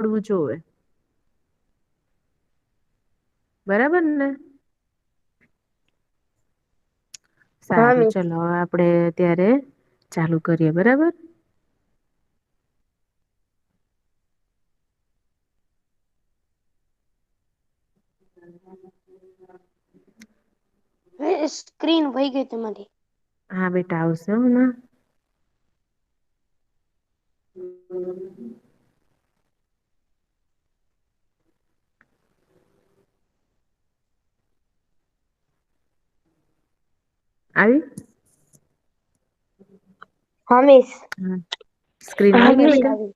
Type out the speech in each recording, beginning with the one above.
આવડવું જોવે. બરાબર ને. હા સારું મિસ ચલો હવે આપડે ત્યારે ચાલુ કરીએ બરાબર. સ્ક્રીન વહી ગઈ તમારી. હા બેટા આવશે હમણાં. આવી. હા મિસ. હા સ્ક્રીન હા આવી ગઈ મિસ બેટા. આવી.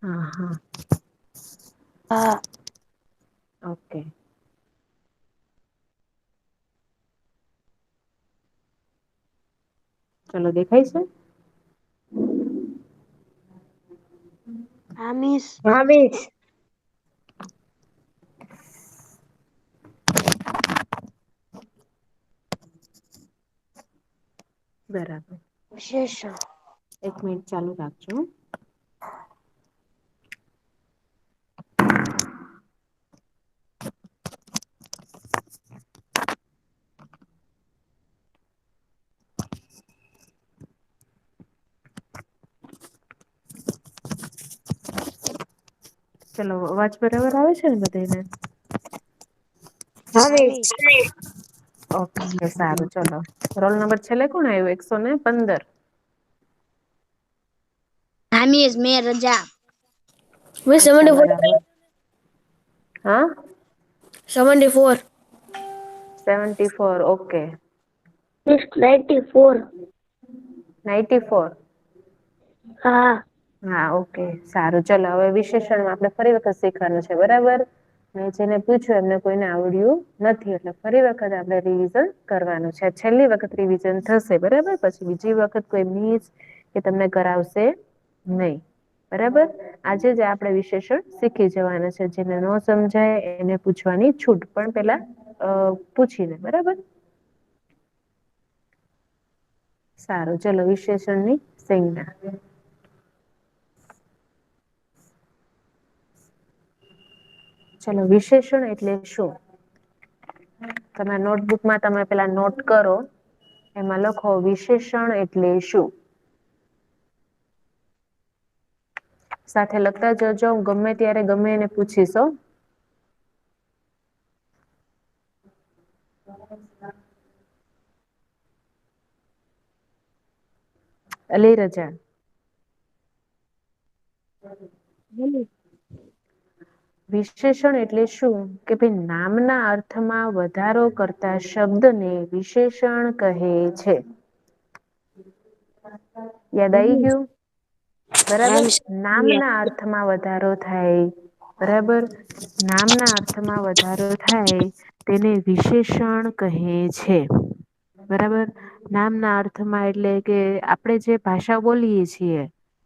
હા હા. હા. ઓકે. ચલો દેખાય છે. હા મિસ. હા મિસ. બરાબર. વિશેષણ. એક મિનિટ ચાલુ રાખજો. ચલો અવાજ બરાબર આવે છે ને બધાને. હા મિસ. ઓકે સારું ચલો રોલ નંબર છેલ્લે કોણ આવ્યું 115. હા મિસ મેં રજા. અચ્છા બરાબર હા. 74. 74 ઓકે. 94. 94. હા. હા ઓકે સારું ચલો હવે વિશેષણમાં આપણે ફરી વખત શીખવાનું છે બરાબર. મે જેને પૂછ્યું એમને કોઈને આવડ્યું નથી એટલે ફરી વખત આપણે રિવિઝન કરવાનું છે છેલ્લી વખત રિવિઝન થશે બરાબર પછી બીજી વખત કોઈ મિસ કે તમને કરાવશે નહી બરાબર. આજે જ આપણે વિશેષણ શીખી જવાના છે જેને ન સમજાય એને પૂછવાની છૂટ પણ પેલા પૂછીને બરાબર. સારું ચલો વિશેષણની સંજ્ઞા. ચલો વિશેષણ એટલે શું. તમે નોટબુકમાં તમે પેલા નોટ કરો. એમાં લખો વિશેષણ એટલે શું. સાથે લખતા જજો ગમે ત્યારે ગમે એને પૂછીશ હો. અલી રજા. બોલો. વિશેષણ એટલે શું કે ભાઈ નામના અર્થમાં વધારો કરતા શબ્દને વિશેષણ કહે છે. યાદ આઈ ગયું હા બરાબર મિસ. નામના અર્થમાં વધારો થાય બરાબર નામના અર્થમાં વધારો થાય તેને વિશેષણ કહે છે બરાબર નામના અર્થમાં એટલે કે આપણે જે ભાષા બોલીએ છીએ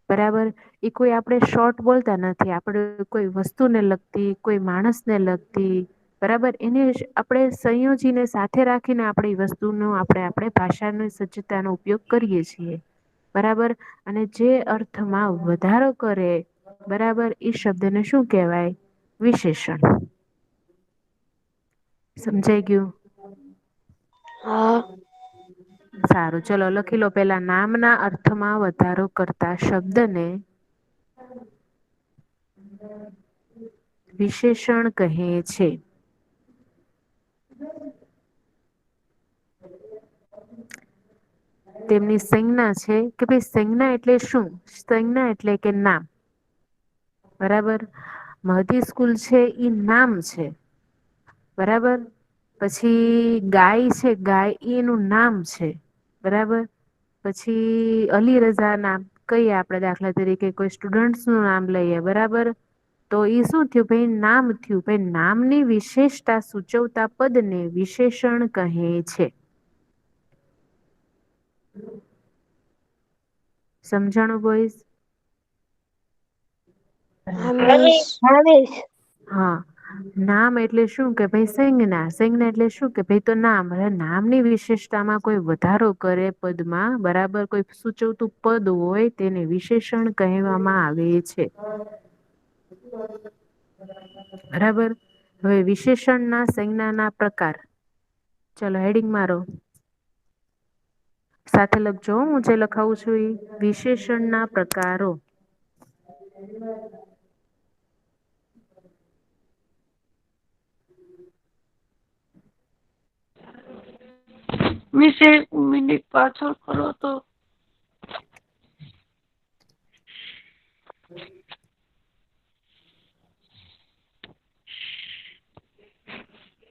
બરાબર એ કોઈ આપણે શોર્ટ બોલતા નથી આપણે કોઈ વસ્તુને લગતી કોઈ માણસને લગતી બરાબર એને આપણે સંયોજીને સાથે રાખીને આપણે એ વસ્તુનો આપણે ભાષાની સજ્જતાનો ઉપયોગ કરીએ છીએ બરાબર અને જે અર્થમાં વધારો કરે બરાબર ઈ શબ્દને શું કેહેવાય વિશેષણ સમજાઈ ગયું હા સારું ચલો લખી લો પેલા નામના અર્થમાં વધારો કરતા શબ્દને વિશેષણ કહે છે તેમની સંજ્ઞા છે કે ભાઈ સંજ્ઞા એટલે શું સંજ્ઞા એટલે કે નામ બરાબર મહતી સ્કૂલ છે ઈ નામ છે બરાબર પછી ગાય છે ગાય એનું નામ છે બરાબર પછી અલી રઝા નામ કહીએ આપણે દાખલા તરીકે કોઈ સ્ટુડન્ટ નું નામ લઈએ બરાબર તો એ શું થયું ભાઈ નામ થયું ભાઈ નામની વિશેષતા સૂચવતા પદ ને વિશેષણ કહે છે સમજાણું બોઈસ હા મિસ હા મિસ હા નામ એટલે શું કે ભાઈ સંજ્ઞા સંજ્ઞા એટલે શું કે ભાઈ તો નામ નામની વિશેષતામાં કોઈ વધારો કરે પદમાં બરાબર કોઈ સૂચવતું પદ હોય તેને વિશેષણ કહેવામાં આવે છે બરાબર. હવે વિશેષણ ના સંજ્ઞા ના પ્રકાર. ચલો હેડિંગ મારો. સાથે લખજો હું જે લખાવું છું એ વિશેષણ ના પ્રકારો. વિશે મિનિટ પાછળ કરો તો.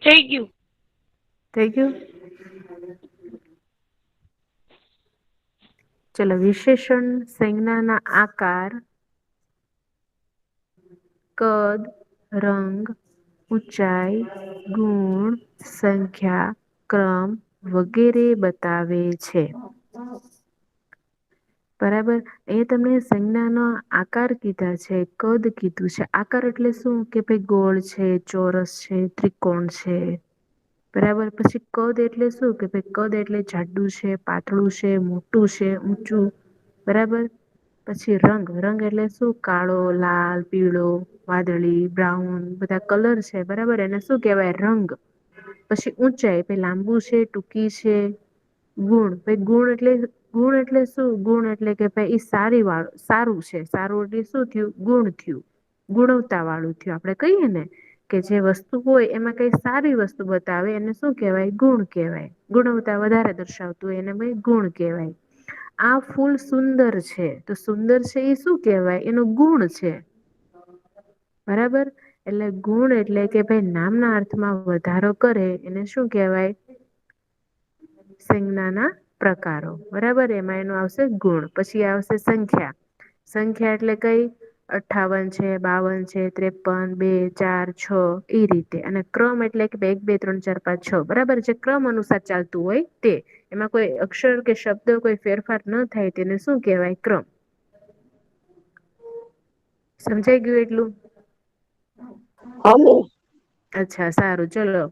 થઈ ગયું. થઈ ગયું. ચલો વિશેષણ સંજ્ઞા ના આકાર કદ, રંગ, ઊંચાઈ, ગુણ, સંખ્યા, ક્રમ વગેરે બતાવે છે. બરાબર એ તમને સંજ્ઞા નો આકાર કીધા છે કદ કીધું છે. આકાર એટલે શું કે ભાઈ ગોળ છે, ચોરસ છે, ત્રિકોણ છે. બરાબર પછી કદ એટલે શું કે ભાઈ કદ એટલે જાડું છે, પાતળું છે, મોટું છે, ઊંચું. બરાબર પછી રંગ રંગ એટલે શું કાળો, લાલ, પીળો, વાદળી, બ્રાઉન બધા કલર છે બરાબર એને શું કેવાય રંગ. પછી ઊંચાઈ ભ લાંબુ છે, ટૂંકી છે. ગુણ ગુણ એટલે શું ગુણ એટલે કે ભાઈ ઈ સારી વાળું સારું છે સારું એટલે શું થયું ગુણ થયું. ગુણવત્તા વાળું થયું આપડે કહીએ ને કે જે વસ્તુ હોય એમાં કઈ સારી વસ્તુ બતાવે એને શું કેહેવાય ગુણ કહેવાય. ગુણવત્તા વધારે દર્શાવતું હોય એને ગુણ કહેવાય. આ ફૂલ સુંદર છે તો સુંદર છે એ શું કેહેવાય એનો ગુણ છે. બરાબર એટલે ગુણ એટલે કે ભાઈ નામના અર્થમાં વધારો કરે એને શું કેહેવાય સંજ્ઞા ના પ્રકારો. બરાબર એમાં એનું આવશે ગુણ પછી આવશે સંખ્યા. સંખ્યા એટલે કઈ 58 છે, 52 છે, 53, 2, 4, 6 એ રીતે અને ક્રમ એટલે કે 1, 2, 3, 4, 5, 6 બરાબર જે ક્રમ અનુસાર ચાલતું હોય તે. એમાં કોઈ અક્ષર કે શબ્દ કોઈ ફેરફાર ન થાય તેને શું કહેવાય ક્રમ. સમજાઈ ગયું એટલું. હમ. અચ્છા સારું ચલો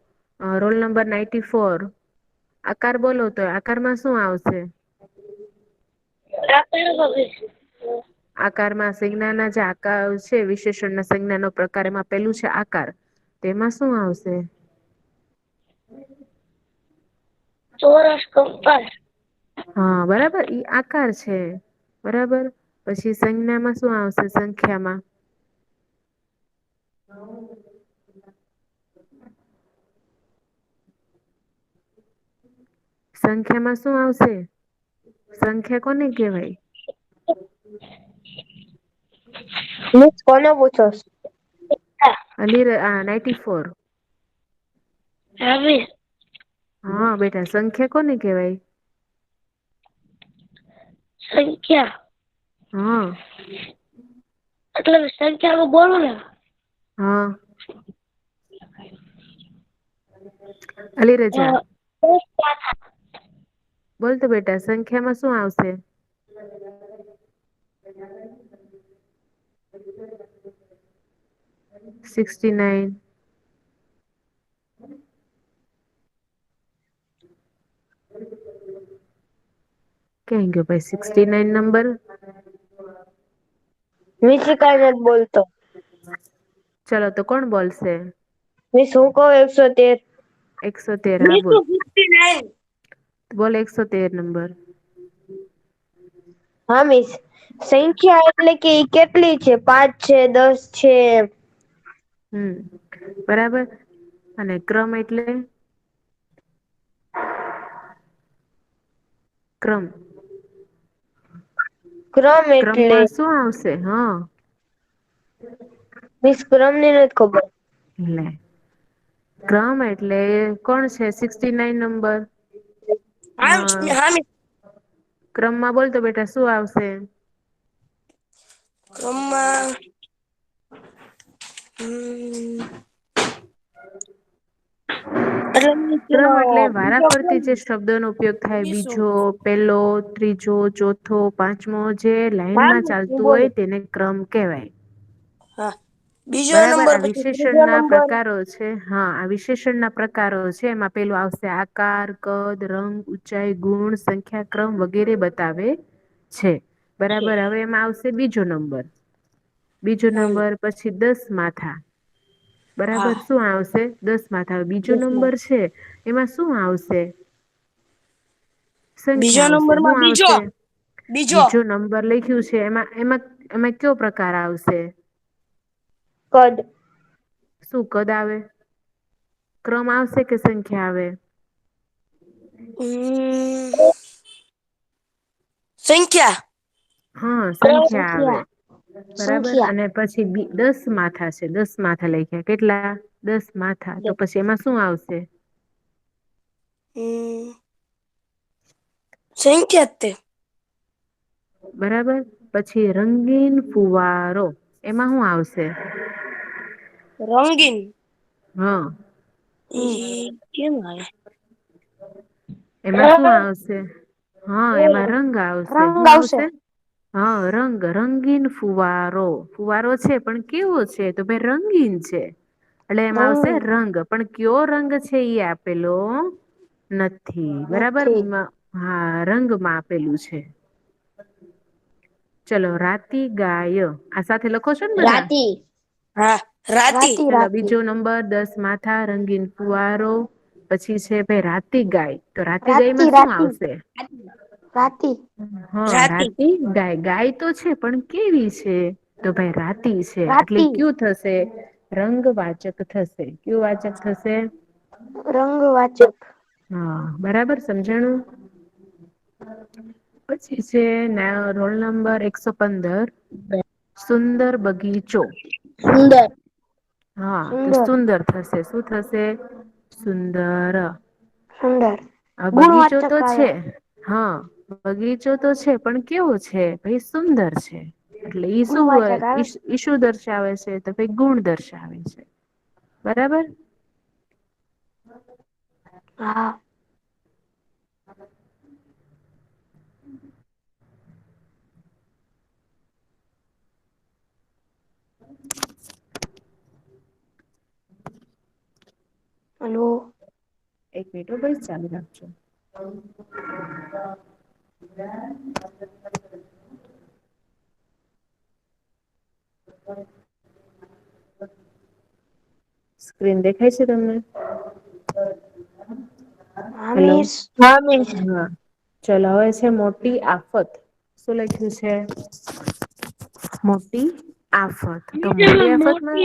રોલ નંબર 94. આકાર બોલો તો આકારમાં શું આવશે. આકારમાં સંજ્ઞાના જે આકાર છે વિશેષણ ના સંજ્ઞા નો પ્રકાર એમાં પેલું છે આકાર. તેમાં શું આવશે. ચોરસ, કમ્પાસ. હા બરાબર ઈ આકાર છે. બરાબર પછી સંજ્ઞામાં શું આવશે સંખ્યામાં. સંખ્યામાં શું આવશે સંખ્યા કોને કહેવાય. મિસ કોને પૂછો છો. 94. હવે. હા બેટા સંખ્યા કોને કેવાય. સંખ્યા. હા. એટલે સંખ્યાનું બોલું ને. હા. અલી રજા. બોલતો બેટા સંખ્યામાં શું આવશે. 69. ક્યાં ગયો ભાઈ 69 નંબર. મીઠી કઈ નથી બોલતો. ચલો તો કોણ બોલશે. મિસ હું કહું 113. 113 હા બોલ. બોલ 113 નંબર. હા મિસ સંખ્યા એટલે કે કેટલી છે 5 છે 10 છે. બરાબર અને ક્રમ એટલે. ક્રમ. ક્રમ એટલે ક્રમમાં શું આવશે હા. મિસ ક્રમ ની નથી ખબર. લે ક્રમ એટલે કોણ છે 69 નંબર. હા મિસ. ક્રમમાં બોલતો બેટા શું આવશે. ક્રમમાં. એટલે મિસ ક્રમ એટલે વારા બીજો ફરતી કોણ જે શબ્દોનો ઉપયોગ થાય બીજો બીજો. પેલો, ત્રીજો, ચોથો, પાંચમો જે હા લાઈનમાં મિસ હું ચાલતું બોલું હોય તેને. ક્રમ કેવાય. હા બીજો બરાબર નંબર આ પછી વિશેષણ ત્રીજો ના નંબર પ્રકારો છે. હા આ વિશેષણ ના પ્રકારો છે એમાં પેલું આવશે આકાર, કદ, રંગ, ઊંચાઈ, ગુણ, સંખ્યા, ક્રમ વગેરે બતાવે છે. છે બરાબર હવે એમાં આવશે બીજો નંબર. બીજો હમ નંબર પછી 10 માથા. હા બરાબર શું આવશે 10 માથા બીજો 10 નંબર છે. એમાં શું આવશે? બીજો સંખ્યા આવશે શું નંબરમાં આવશે બીજો બીજો નંબર લખ્યું છે એમાં કયો પ્રકાર આવશે? કદ. શું કદ આવે ક્રમ આવશે કે સંખ્યા આવે? સંખ્યા. હા સંખ્યા આવે બરાબર સંખ્યા અને પછી 10 માથા છે 10 માથા લખ્યા કેટલા 10 માથા તો પછી એમાં શું આવશે? સંખ્યા જ તે. બરાબર પછી રંગીન ફુવારો એમાં શું આવશે? રંગીન. હા. એ કેમ આવે? એમાં શું આવશે હા એમાં રંગ આવશે શું આવશે? હા રંગીન ફુવારો છે પણ કેવો છે તો ભાઈ રંગીન છે. એટલે એમાં આવશે રંગીન રંગ પણ કયો રંગ છે એ આપેલો નથી બરાબર નથી હા રંગમાં આપેલું છે. ચલો રાતી ગાય આ સાથે લખો છો ને બધા? રાતી હા રાતી ચલો બીજો નંબર 10 માથા રંગીન ફુવારો પછી છે ભાઈ રાતી ગાય. તો રાતી ગાયમાં શું આવશે? રાતી હા રાતી રાતી ગાય ગાય તો છે પણ કેવી છે તો ભાઈ રાતી છે એટલે રાતી કયું થશે રંગવાચક થશે કયું વાચક થશે? રંગવાચક. હા બરાબર સમજાણું? પછી છે રોલ નંબર 115 સુંદર બગીચો. સુંદર હા તો સુંદર થશે શું થશે સુંદર. સુંદર આ બગીચો ગુણવાચક તો આવે છે. હા બગીચો તો છે પણ કેવો છે ભાઈ સુંદર છે. એટલે ગુણવાચક આવે ઈ શું દર્શાવે છે તો ભાઈ ગુણ દર્શાવે છે. બરાબર. હા. હલો. એક મિનિટ હો બેન ચાલુ રાખજો. સ્ક્રીન દેખાય છે તમને? હા હેલો મિસ હા. ચલો હવે છે મોટી આફત શું લખ્યું છે? મોટી આફત તો મોટી આફતમાં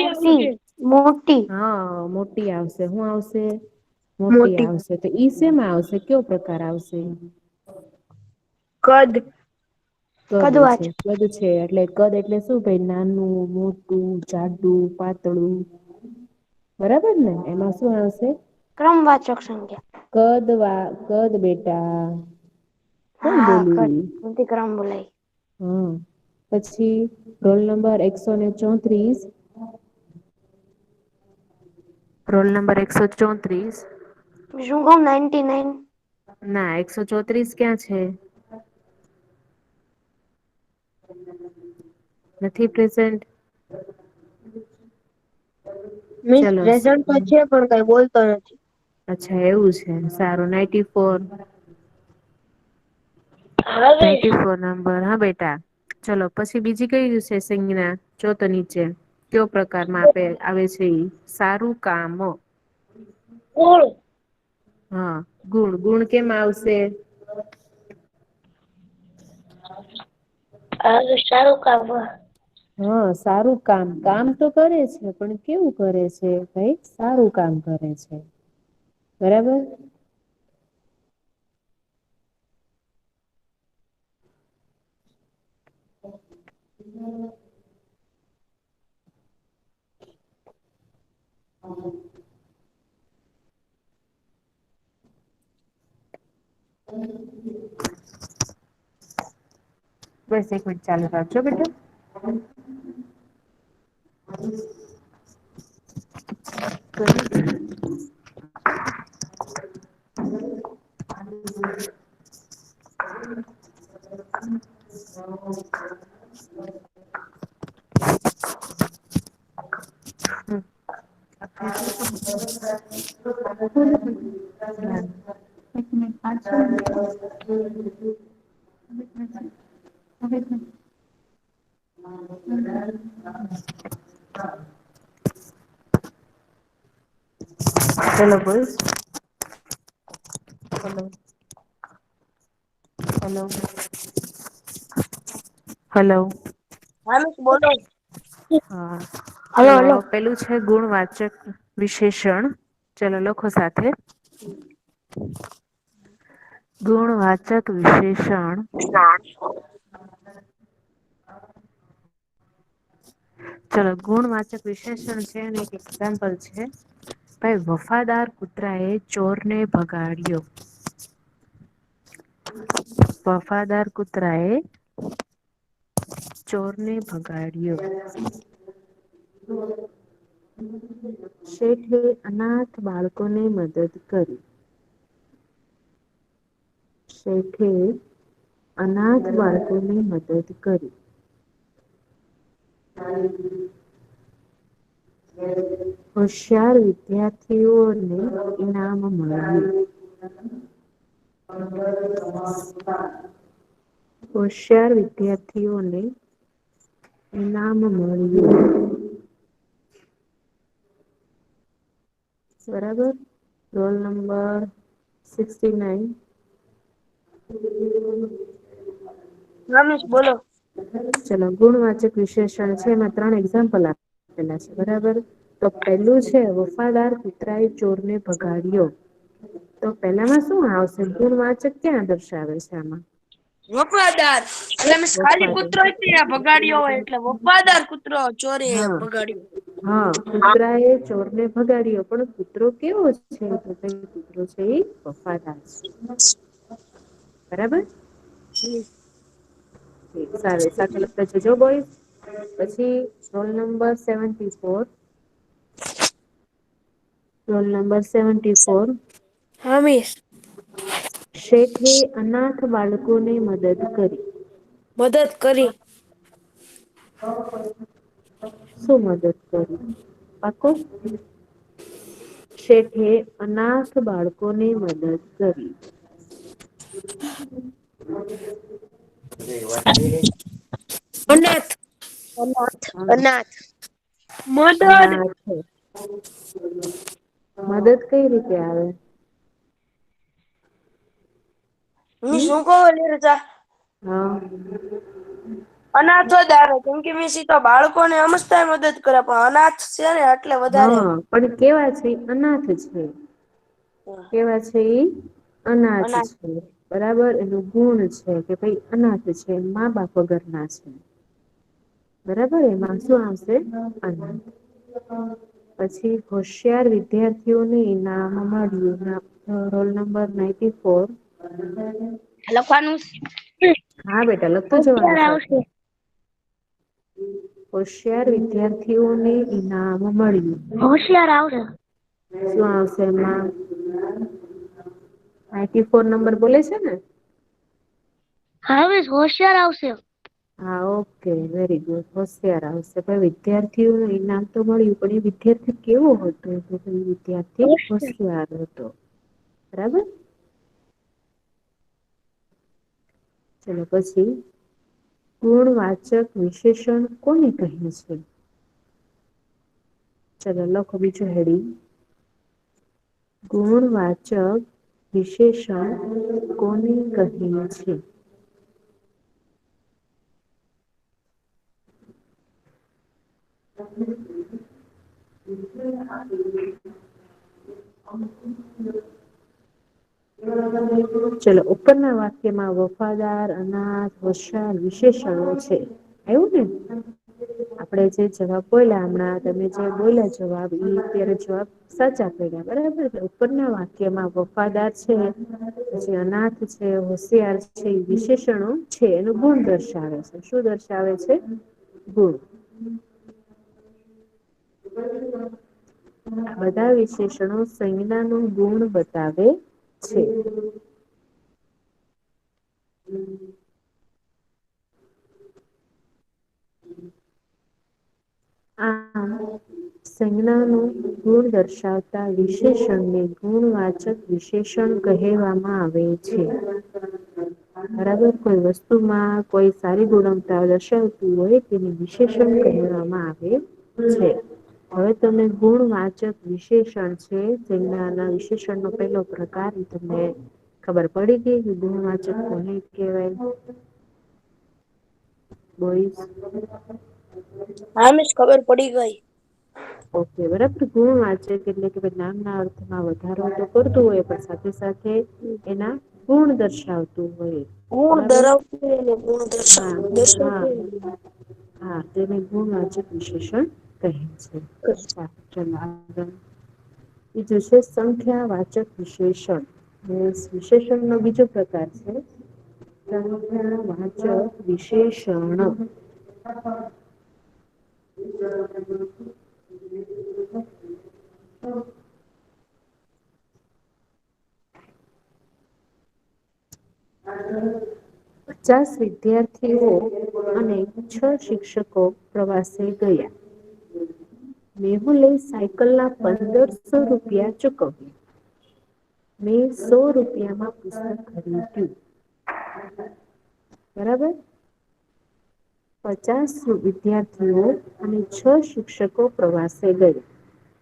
મોટી હા મોટી આવશે શું આવશે મોટી આવશે. તો ઈ શેમાં આવશે કયો પ્રકાર આવશે? કદ. કદ કદવાચ છે. કદ છે એટલે કદ એટલે શું ભાઈ નાનું મોટું જાડું પાતળું. બરાબર ને એમાં શું આવશે? ક્રમવાચક સંખ્યા. કદ બેટા. કોણ હા બોલ્યું ક્રમ બોલાય. હા પછી રોલ નંબર 134 રોલ નંબર 134 શું કહું 99 ના 134 ક્યાં છે? નથી પ્રેઝન્ટ. મિસ ચલો પ્રેઝન્ટ તો છે પણ કઈ બોલતો નથી. અચ્છા એવું છે સારું 94 હવે 94 નંબર હા બેટા. ચલો પછી બીજી કઈ છે સંજ્ઞા જો તો નીચે. કયો પ્રકારમાં આવે છે એ સારું કામ. કોણ? હા ગુણ કેમ આવશે? સારું કામ. હા સારું કામ તો કરે છે પણ કેવું કરે છે ભાઈ સારું કામ કરે છે બરાબર. બસ એક મિનિટ ચાલુ રાખજો બેટા. ચલો બોલ. હલો. હલો. હલો. હા મિસ બોલો. હા હલો ચલો હલો પેલું છે ગુણવાચક વિશેષણ ચલો લખો સાથે. ગુણવાચક વિશેષણ ચલો ગુણવાચક વિશેષણ છે અને એક એક્ઝામ્પલ છે. ભાઈ વફાદાર કૂતરા એ ચોર ને ભગાડ્યો. વફાદાર કુતરા એ ચોરને ભગાડ્યો. શેઠે અનાથ બાળકોને મદદ કરી. શેઠે અનાથ બાળકોની મદદ કરી. હોશિયાર વિદ્યાર્થીઓને ઇનામ મળ્યું. હોશિયાર વિદ્યાર્થીઓને ઇનામ મળ્યું. બરાબર રોલ નંબર 69. હા મિસ બોલો. ચલો ગુણવાચક વિશેષણ છે એમાં 3 એક્ઝામ્પલ આપેલા છે બરાબર. તો પેલું છે વફાદાર કુતરાએ ચોરને ભગાડ્યો. તો પેલામાં શું આવશે ગુણવાચક ક્યાં દર્શાવે છે આમાં. વફાદાર એટલે મીન્સ ખાલી વફાદાર કૂતરો ભગાડ્યો હોય એટલે વફાદાર કૂતરો ચોરે હા ભગાડ્યો. હા કુતરા એ ચોર ને ભગાડ્યો પણ કૂતરો કેવો છે તો કૂતરો છે એ વફાદાર છે. બરાબર. સાથે લખતા જજો બોયઝ. પછી રોલ નંબર 74. Roll number 74. હા મિસ. શેઠે અનાથ બાળકોને મદદ કરી. મદદ કરી. શું મદદ કરી પાકું. શેઠે અનાથ બાળકોને મદદ કરી. અનાથ અનાથ મદદ અનાથ મદદ કઈ રીતે આવે. મિસ હમ હું કવ નીરજા. હા. અનાથ જ આવે કેમ કે મીસ તો બાળકોને હમજતાય મદદ કરે પણ અનાથ છે ને એટલે વધારે હા પણ કેવા છે અનાથ છે. કેવા છે ઈ અનાથ છે. બરાબર એનું ગુણ છે કે ભાઈ અનાથ છે મા બાપ વગર ના છે. બરાબર એમાં શું આવશે અનાથ. પછી હોશિયાર વિદ્યાર્થીઓને ઇનામ મળ્યું. Roll number 94. લખવાનું હા બેટા લખતું જવાનું અત્યારે સાથે. આવશે હોશિયાર વિદ્યાર્થીઓને ઈનામ મળ્યું. હોશિયાર આવશે. શું આવશે એમાં 94 નંબર બોલે છે ને. હા મિસ હોશિયાર આવશે. હા ઓકે વેરી ગુડ હોશિયાર આવશે પણ વિદ્યાર્થીઓ ઇનામ તો મળ્યું પણ એ વિદ્યાર્થી કેવો હતો વિદ્યાર્થી હોશિયાર હતો બરાબર. ચલો પછી ગુણવાચક વિશેષણ કોને કહે છે. ચલો લખો બીજું હેડિંગ. ગુણવાચક વિશેષણ કોને કહે છે. ચલો ઉપરના વાક્યમાં વફાદાર અનાથ હોશિયાર વિશેષણો છે. આવું ને આપડે જે જવાબ બોલ્યા હમણાં તમે જે બોલ્યા જવાબ ઈ અત્યારે જવાબ સાચા પડ્યા બરાબર ઉપરના વાક્યમાં વફાદાર છે પછી અનાથ છે હોશિયાર છે વિશેષણો છે એનું ગુણ દર્શાવે છે. શું દર્શાવે છે ગુણ. બધા વિશેષણો સંજ્ઞા નો ગુણ બતાવે છે. આમ સંજ્ઞાનો ગુણ દર્શાવતા વિશેષણને ગુણવાચક વિશેષણ કહેવામાં આવે છે. બરાબર કોઈ વસ્તુમાં કોઈ સારી ગુણવત્તા દર્શાવતું હોય તેને વિશેષણ કહેવામાં આવે છે. હવે તમે ગુણવાચક વિશેષણ છે જેમના વિશેષણ નો પેલો પ્રકાર તમને ખબર પડી ગઈ ગુણવાચક કોને કહેવાય? બોઈસ હા મિસ ખબર પડી ગઈ. ઓકે બરાબર ગુણવાચક એટલે કે નામના અર્થમાં વધારો તો કરતું હોય પણ સાથે સાથે એના ગુણ દર્શાવતું હોય. ગુણ બરાબર ધરાવતું હોય ને ગુણ હા દર્શાવતું હા હોય ને. હા તેને ગુણવાચક વિશેષણ કહે છે. બીજું છે સંખ્યા વાચક વિશેષણ. વિશેષણ નો બીજો પ્રકાર છે. સંખ્યા વાચક વિશેષણ. હ 50 વિદ્યાર્થીઓ અને 6 શિક્ષકો પ્રવાસે ગયા. મેહુલે સાયકલ ના 1500 રૂપિયા ચુકવ્યા. મેં 100 રૂપિયામાં પુસ્તક ખરીદ્યું. બરાબર. 50 વિદ્યાર્થીઓ અને 6 શિક્ષકો પ્રવાસે ગયા.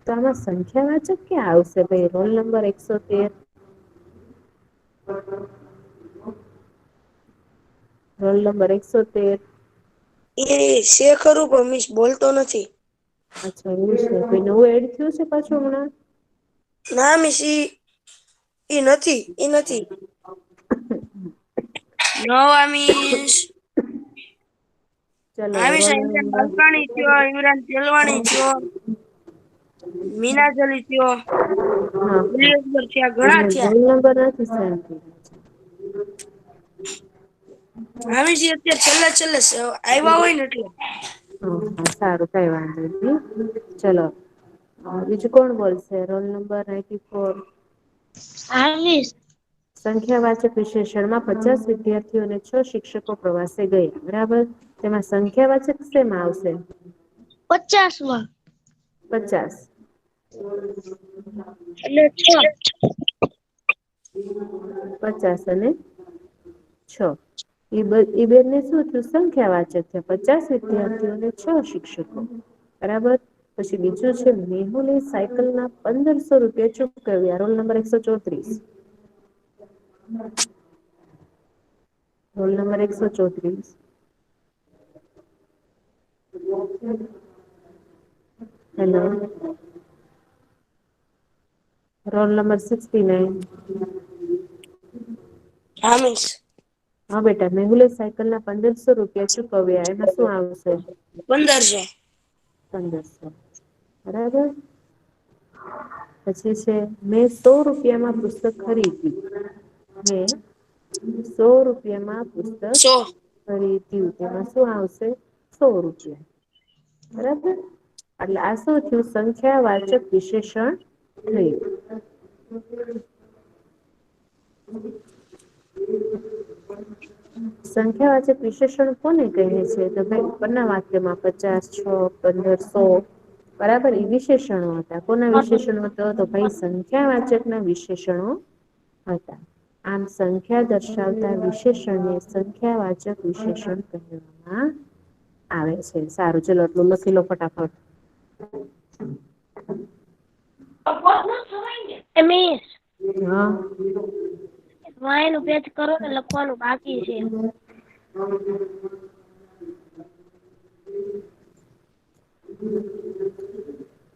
તો આમાં સંખ્યા વાચક ક્યાં આવશે ભાઈ રોલ નંબર 113. Roll number 113. એ છે ખરું પણ મિસ બોલતો નથી. અચ્છા એવું છે કોઈ નવું એડ થયું છે પાછું હમણાં? ના મિસ ઈ નથી. નવા મીસ ચલો આવીશ રોલ ઇમરાન નંબર માલકાણી થયો, ઇમરાન તેલવાણી થયો. મીનાજલી થયો, હા હા અકબર થયા ઘણા એટલે થયા. રોલ નંબર નથી સેન્ડ હાવેજી અત્યારે છેલ્લે આવ્યા હોય ને એટલે. હા સારું કઈ વાંધો નહી ચલો. બીજું કોણ બોલશે રોલ નંબર 94? હા મિસ. સંખ્યા વાચક વિશેષણમાં 50 વિદ્યાર્થીઓ અને 6 શિક્ષકો પ્રવાસે ગયા બરાબર. તેમાં સંખ્યા વાચક શેમાં આવશે? 50 માં. 50. એટલે 6. 50 અને 6. એ બેને શું થયું સંખ્યા વાચક છે 50 વિદ્યાર્થીઓ અને 6 શિક્ષકો. બરાબર. પછી બીજું છે મેહુલે સાયકલ ના 1500 રૂપિયા ચૂકવ્યા roll number 134. Roll number 134. Hello. Roll number 69. હા મિસ. હા બેટા મેહુલે સાયકલ ના 1500 રૂપિયા ચૂકવ્યા એમાં શું આવશે? 1500. 1500 બરાબર. પછી છે મેં 100 રૂપિયામાં પુસ્તક ખરીદ્યું. મેં 100 રૂપિયામાં પુસ્તક 100. ખરીદ્યું તેમાં શું આવશે 100 રૂપિયા. બરાબર એટલે આ શું થયું સંખ્યા વાચક વિશેષણ થયું. સંખ્યાવાચક વિશેષણ કોને કહે છે તો ભાઈ ઉપરના વાક્યમાં 50, 6, 15, 100 બરાબર એ વિશેષણો હતા કોના વિશેષણો તો ભાઈ સંખ્યા વાચક ના વિશેષણો હતા. આમ સંખ્યા દર્શાવતા વિશેષણને સંખ્યા વાચક વિશેષણ કહેવામાં આવે છે સારું ચલો આટલું લખી લો ફટાફટ. મિસ હા. વાય પેચ કરો ને લખવાનું બાકી છે.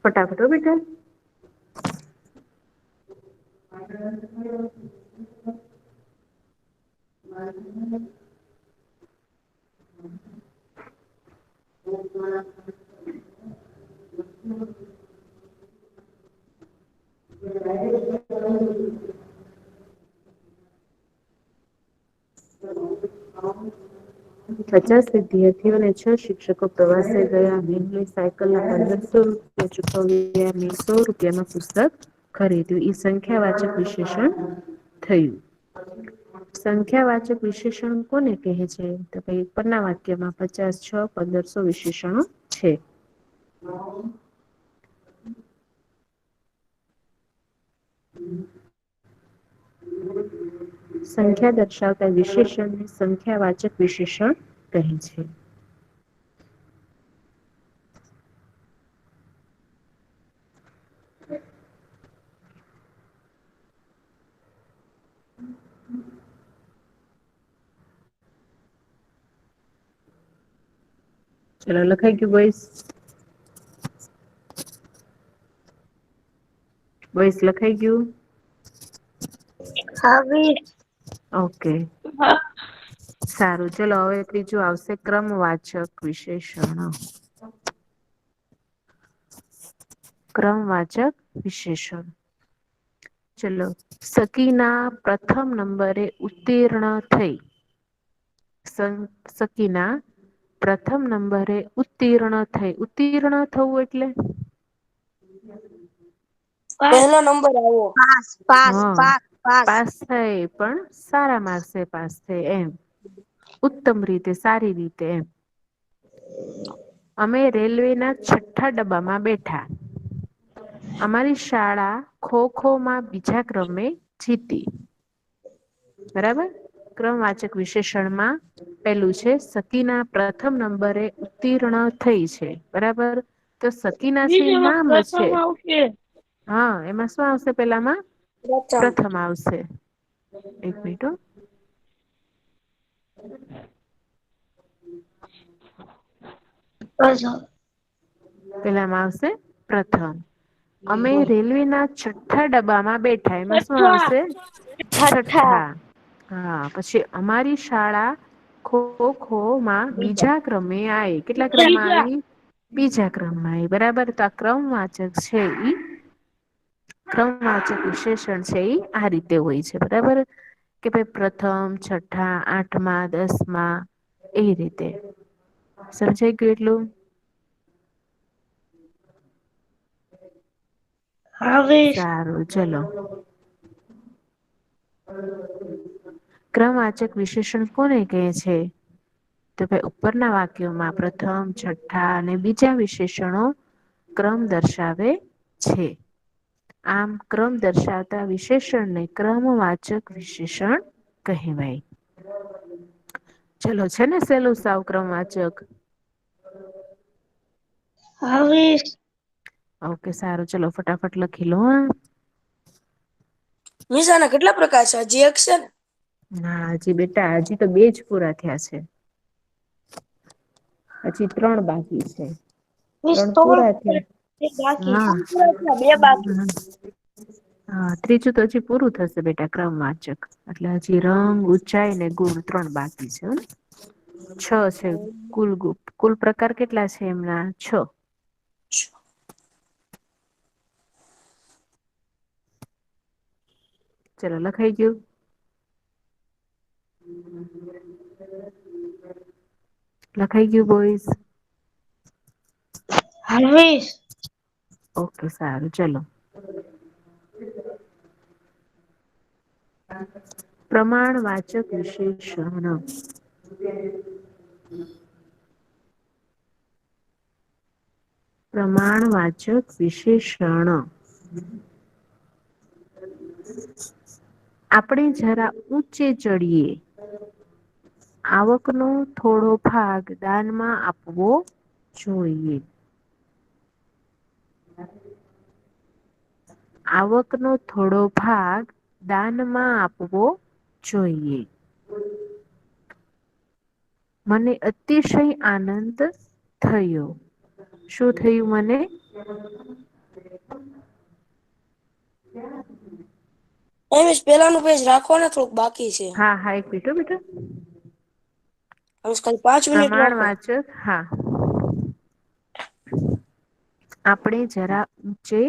ફટાફટ હો બેટા. પચાસ વિદ્યાર્થીઓ અને 6 શિક્ષકો પ્રવાસે ગયા મેહુલે સાયકલ ના 1500 રૂપિયા ચૂકવ્યા 100 રૂપિયામાં પુસ્તક ખરીદ્યું ઈ સંખ્યા વાચક વિશેષણ થયું. સંખ્યા વાચક વિશેષણ કોને કહે છે તો ભાઈ ઉપરના વાક્યમાં 50, 6, 1500 વિશેષણો છે. સંખ્યા દર્શાવતા વિશેષણને સંખ્યા વાચક વિશેષણ કહે છે. ચલો લખાઈ ગયું બોઈસ. વોઈસ લખાઈ ગયું. હવે ઓકે. સારું ચલો હવે ત્રીજું આવશે ક્રમવાચક વિશેષણ. ક્રમવાચક વિશેષણ. ચલો સકીના પ્રથમ નંબરે ઉત્તીર્ણ થઈ. સકીના પ્રથમ નંબરે ઉત્તીર્ણ થઈ ઉત્તીર્ણ થવું એટલે પહેલો નંબર આવ્યો. હા પાસ થઈ પણ સારા માર્ક્સે પાસ થઈ એમ. ઉત્તમ રીતે સારી રીતે એમ. અમે રેલવે ના છઠ્ઠા ડબ્બામાં બેઠા. અમારી શાળા ખો ખો માં બીજા ક્રમે જીતી. બરાબર ક્રમવાચક વિશેષણમાં પેલું છે સકીના પ્રથમ નંબરે ઉત્તીર્ણ થઈ છે બરાબર. તો સકીના છે બીજામાં નામ છે. પ્રથમ આવશે. હા એમાં શું આવશે પેલામાં પ્રથમ આવશે. એક મિનિટ હો. પેલામાં આવશે પ્રથમ અમે રેલવે ના છઠ્ઠા ડબ્બામાં બેઠા એમાં શું છઠ્ઠા આવશે છઠ્ઠા. હા પછી અમારી શાળા ખો ખો માં બીજા ક્રમે આવી કેટલા ક્રમમાં ત્રીજા આવી બીજા ક્રમમાં બરાબર તો આ ક્રમ વાચક છે ઈ ક્રમવાચક વિશેષણ છે એ આ રીતે હોય છે બરાબર. કે ભાઈ પ્રથમ છઠ્ઠા આઠમાં દસમાં એ રીતે સમજાઈ ગયું એટલું. હવે સારું ચલો. ક્રમવાચક વિશેષણ કોને કહે છે. તો ભાઈ ઉપરના વાક્યોમાં પ્રથમ છઠ્ઠા અને બીજા વિશેષણો ક્રમ દર્શાવે છે. આમ ક્રમ દર્શાવતા વિશેષણને ક્રમવાચક વિશેષણ કહેવાય. ચલો છે ને સેલું સાવ ક્રમવાચક. હવે ઓકે સારું ચલો ફટાફટ લખી લો. નિશાના કેટલા પ્રકાર છે હજી એક છે ને. હા હજી બેટા હજી તો બે જ પૂરા થયા છે. હજી 3 બાકી છે. વીસ 3 તો પૂરા બાકી થયા બે બાકી હા. હા ત્રીજું તો હજી પૂરું થશે બેટા ક્રમવાચક. એટલે હજી રંગ ઊંચાઈ ને ગુણ 3 બાકી છે. 6 છે કુલ પ્રકાર કેટલા છે એમના 6. ચલો લખાઈ ગયું. લખાઈ ગયું બોઈસ. હવે ઓકે સારું ચલો. પ્રમાણવાચક વિશેષણ. પ્રમાણવાચક વિશેષણ. આપણે જરા ઊંચે ચડીએ. આવકનો થોડો ભાગ દાનમાં આપવો જોઈએ. આવકનો થોડો ભાગ દાનમાં આપવો જોઈએ. મને અતિશય આનંદ થયો. શું થયું મને. એમ પેલાનું પેજ રાખો ને થોડુંક બાકી છે. હા હા એક મિનિટ હો બેટા. ખાલી 5 મિનિટ રાખો. પ્રમાણવાચક હા. આપણે જરા ઊંચે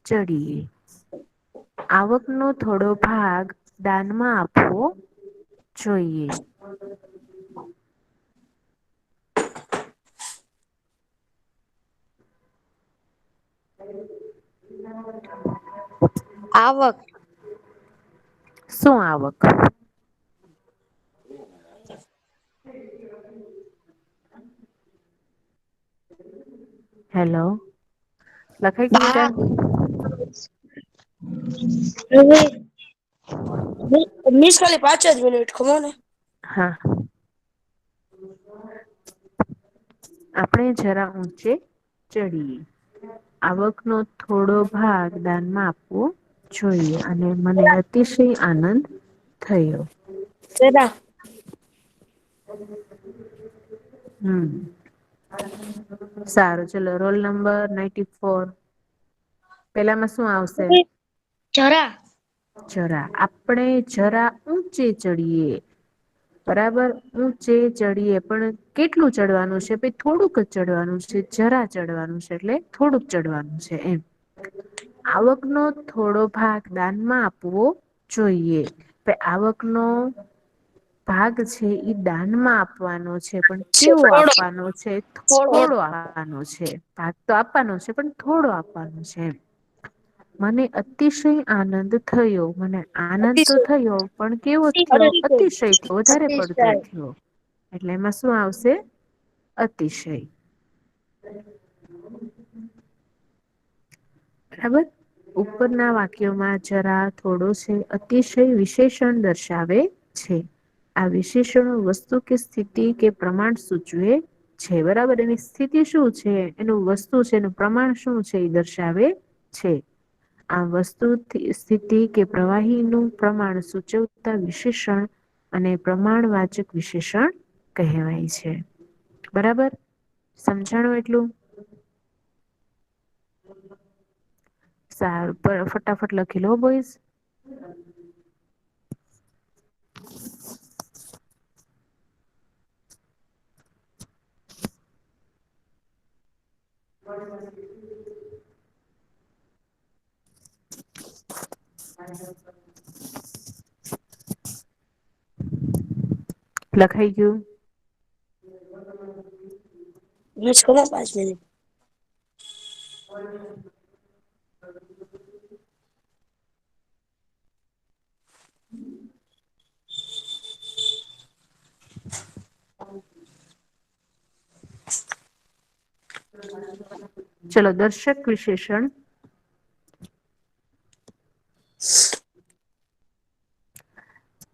ચડીએ. આવકનો થોડો ભાગ દાનમાં આપવો જોઈએ. આવક. શું આવક. હેલો લખાઈ ગયું બેટા. મિસ ખાલી 5 જ મિનિટ ખમો ને. હા. આપણે જરા ઊંચે ચડીએ. આવકનો થોડો ભાગ દાનમાં આપવો જોઈએ અને મને અતિશય આનંદ થયો. બેટા હમ. સારું ચલો રોલ નંબર 94. પેલામાં શું આવશે? જરા. જરા આપણે જરા ઊંચે ચડીએ. બરાબર ઊંચે ચડીએ પણ કેટલું ચડવાનું છે ભ થોડુંક જ ચડવાનું છે જરા ચડવાનું છે એટલે થોડુંક ચડવાનું છે એમ. આવકનો થોડો ભાગ દાનમાં આપવો જોઈએ. આવકનો ભાગ છે ઈ દાનમાં આપવાનો છે. પણ કેવો થોડો આપવાનો છે થોડો આપવાનો છે. ભાગ તો આપવાનો છે પણ થોડો આપવાનો છે એમ. મને અતિશય આનંદ થયો મને આનંદ તો અતિશય થયો પણ કેવો થયો અતિશય થયો વધારે પડતો અતિશય થયો. એટલે એમાં શું આવશે અતિશય. બરાબર. ઉપરના વાક્યોમાં જરા થોડો છે અતિશય વિશેષણ દર્શાવે છે. આ વિશેષણો વસ્તુ કે સ્થિતિ કે પ્રમાણ સૂચવે છે બરાબર એની સ્થિતિ શું છે એનું વસ્તુ છે એનું પ્રમાણ શું છે એ દર્શાવે છે. આ વસ્તુ સ્થિતિ કે પ્રવાહી નું પ્રમાણ સૂચવતા વિશેષણ અને પ્રમાણવાચક વિશેષણ કહેવાય છે. બરાબર સમજાણું એટલું? સારું ફટાફટ લખી લો બોઈસ. લખાઈ ગયું? મિસ કરો 5 મિનિટ. ચલો દર્શક વિશેષણ.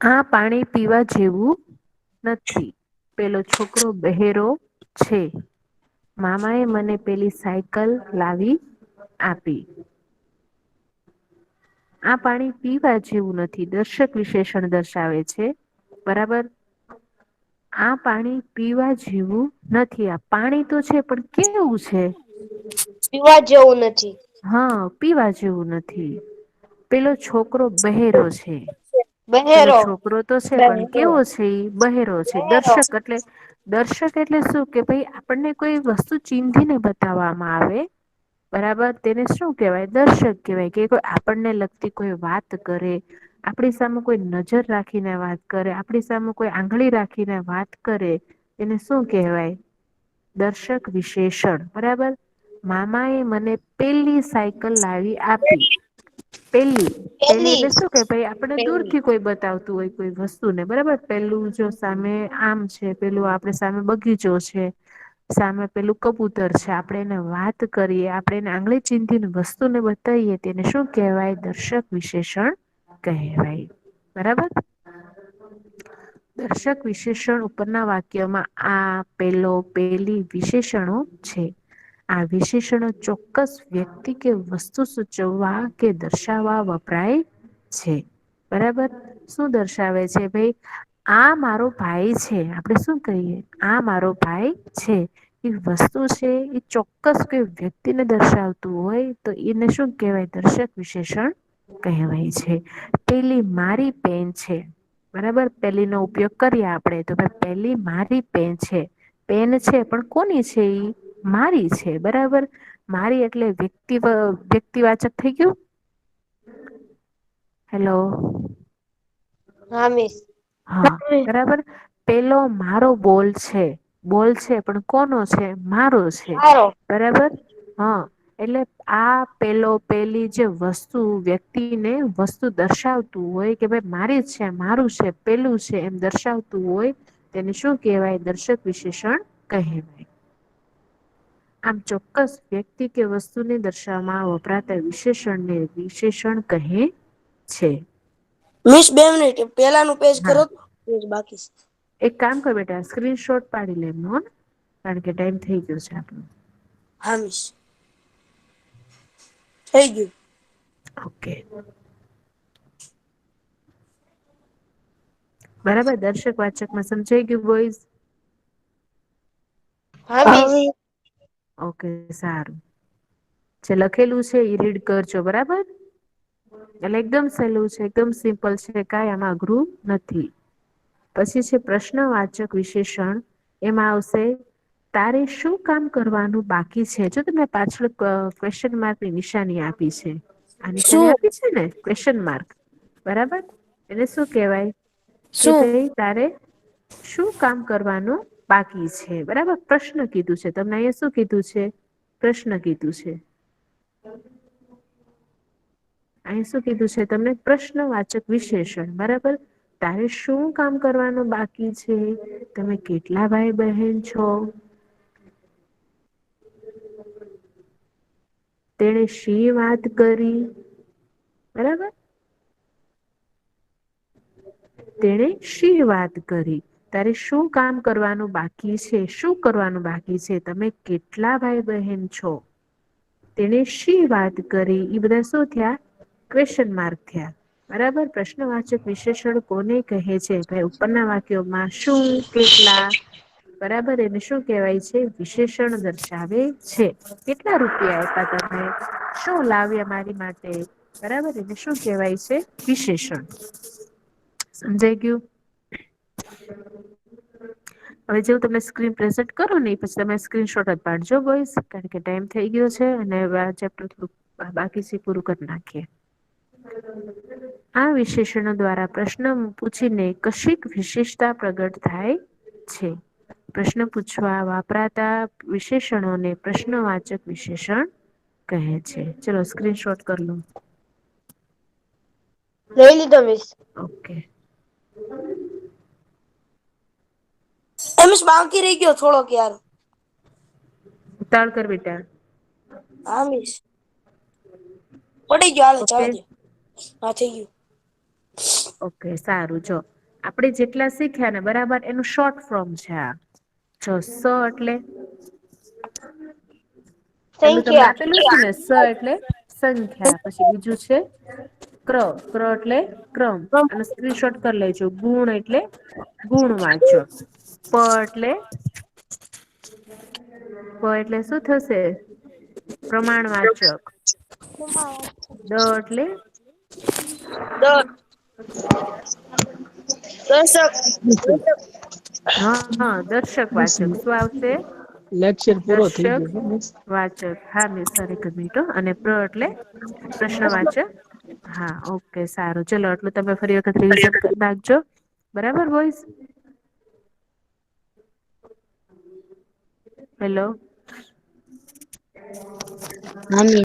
આ પાણી પીવા જેવું નથી. પેલો છોકરો બહેરો છે. મામા એ મને પેલી સાયકલ લાવી આપી. આ પાણી પીવા જેવું નથી દર્શક વિશેષણ દર્શાવે છે. બરાબર. આ પાણી પીવા જેવું નથી આ પાણી તો છે પણ કેવું છે? પીવા જેવું નથી. હા પીવા જેવું નથી. પેલો છોકરો બહેરો છે. પેલો બહેરો છોકરો તો છે પણ બહેરો કેવો છે એ બહેરો છે દર્શક એટલે દર્શક એટલે શું કે ભાઈ આપણને કોઈ વસ્તુ ચીંધીને બતાવવામાં આવે. બરાબર તેને શું કેવાય દર્શક કેવાય કે કોઈ આપણને લગતી કોઈ વાત કરે. આપણી સામે કોઈ નજર રાખીને વાત કરે આપણી સામે કોઈ આંગળી રાખીને વાત કરે. એને શું કહેવાય દર્શક વિશેષણ બરાબર. મામા એ મને પેલી સાયકલ લાવી આપી. પેલી એટલે શું કે ભાઈ આપણે દૂર પેલી થી કોઈ બતાવતું હોય કોઈ વસ્તુ ને બરાબર પેલું જો સામે આમ છે પેલું આપડે સામે બગીચો છે. સામે પેલું કબૂતર છે આપડે એને વાત કરીએ આપણે એને આંગળી ચીંધીને વસ્તુને બતાવીએ તેને શું કહેવાય દર્શક વિશેષણ કહેવાય બરાબર. દર્શક વિશેષણ ઉપરના વાક્યમાં આ પેલો પેલી વિશેષણો છે. આ વિશેષણો ચોક્કસ વ્યક્તિ કે વસ્તુ સૂચવવા કે દર્શાવવા વપરાય છે બરાબર શું દર્શાવે છે ભાઈ આ મારો ભાઈ છે આપડે શું કહીએ આ મારો ભાઈ છે. એ વસ્તુ છે એ ચોક્કસ કોઈ વ્યક્તિને દર્શાવતું હોય તો એને શું કહેવાય દર્શક વિશેષણ કહેવાય છે પેલી મારી પેન છે. બરાબર પેલી નો ઉપયોગ કરીએ આપણેે તો ભાઈ પેલી મારી પેન છે. પેન છે પણ કોની છે એ મારી છે બરાબર. મારી એટલે વ્યક્તિવાચક થઈ ગયું. હેલો. હા મિસ. હા બરાબર. પેલો મારો બોલ છે બોલ છે પણ કોનો છે મારો છે. સારો બરાબર હા. એટલે આ પેલો પેલી જે વસ્તુ વ્યક્તિને વસ્તુ દર્શાવતું હોય કે ભાઈ મારી જ છે મારું છે પેલું છે એમ દર્શાવતું હોય તેને શું કહેવાય દર્શક વિશેષણ કહેવાય. આમ ચોક્કસ વ્યક્તિ કે વસ્તુને દર્શાવવામાં વપરાતા વિશેષણને વિશેષણ કહે છે. મિસ 2 મિનિટ પેલાનું પેજ હા કરો પેજ બાકી છે. એક કામ કર બેટા સ્ક્રીનશોટ પાડી લે એમનું હો કારણ કે ટાઈમ થઈ ગયો છે આપણો. હા મિસ. થઈ ગયું. ઓકે. બરાબર દર્શક વાચક માં સમજાઈ ગયું બોઈઝ. હા મિસ. ઓકે સારું. જે લખેલું છે એ રીડ કરજો બરાબર. એટલે એકદમ સહેલું છે એકદમ સિમ્પલ છે કઈ આમાં અઘરું નથી. પછી છે પ્રશ્નવાચક વિશેષણ એમાં આવશે તારે શું કામ કરવાનું બાકી છે જો તમે પાછળ ક્વેશ્ચન માર્કની નિશાની આપી છે આ નિશાની શું આપી છે ને ક્વેશ્ચન માર્ક બરાબર એને શું કેવાય કે શું ભાઈ તારે શું કામ કરવાનું બાકી છે બરાબર પ્રશ્ન કીધું છે તમને અહીંયા શું કીધું છે પ્રશ્ન કીધું છે અહીં શું કીધું છે તમને પ્રશ્નવાચક વિશેષણ બરાબર તારે શું કામ કરવાનું બાકી છે તમે કેટલા ભાઈ બહેન છો તેણે શી વાત કરી બરાબર તેણે શી વાત કરી તારે શું કામ કરવાનું બાકી છે શું કરવાનું બાકી છે તમે કેટલા ભાઈ બહેન છો તેને શી વાત કરી એ બધા શું થયા ક્વેશ્ચન માર્ક થયા બરાબર પ્રશ્નવાચક વિશેષણ કોને કહે છે ભાઈ ઉપરના વાક્યોમાં શું કેટલા બરાબર એને શું કેહેવાય છે વિશેષણ દર્શાવે છે કેટલા રૂપિયા આપ્યા તમે શું લાવ્યા મારી માટે બરાબર એને શું કેહેવાય છે વિશેષણ સમજાઈ ગયું હવે જેવું તમે સ્ક્રીન પ્રેઝન્ટ કરો ને પછી તમે સ્ક્રીનશોટ જ પાડજો બોઈસ કારણ કે ટાઈમ થઈ ગયો છે અને ચેપ્ટર થોડું બાકી છે પૂરું કરી નાખીએ આ વિશેષણો દ્વારા પ્રશ્ન પૂછીને કશીક વિશેષતા પ્રગટ થાય છે પ્રશ્ન પૂછવા વાપરાતા વિશેષણોને પ્રશ્નવાચક વિશેષણ કહે છે ચલો સ્ક્રીન શોટ કર લો લઈ લીધો મિસ ઓકે એમસ બાકી રહી ગયો થોડોક યાર ઉતાવળ કર બેટા હા મિસ પડી ગયો હાલો ઓકે જવા દો હા થઈ ગયું ઓકે સારું જો આપણે જેટલા શીખ્યા ને બરાબર એનું શોર્ટ ફોર્મ છે આ જો સ એટલે પેલું તમને સંખ્યા આપેલું છે ને સ એટલે સંખ્યા પછી બીજું છે ક્ર એટલે ક્રમ અને સ્ક્રીનશોટ કરી લેજો ગુણ એટલે ગુણ વાંચક પ એટલે એટલે શું થશે પ્રમાણ વાચક દ એટલે હા દર્શક વાચક શું આવશે લેક્ચર પૂરો થઈ દર્શક ગયો મિસ. વાચક હા મે સર એક મિનિટ અને એટલે પ્રશ્ન વાચક હા ઓકે સારું ચલો એટલું તમે ફરી વખત રિવિઝન કરી નાખજો બરાબર બોયસ હેલો હા મિસ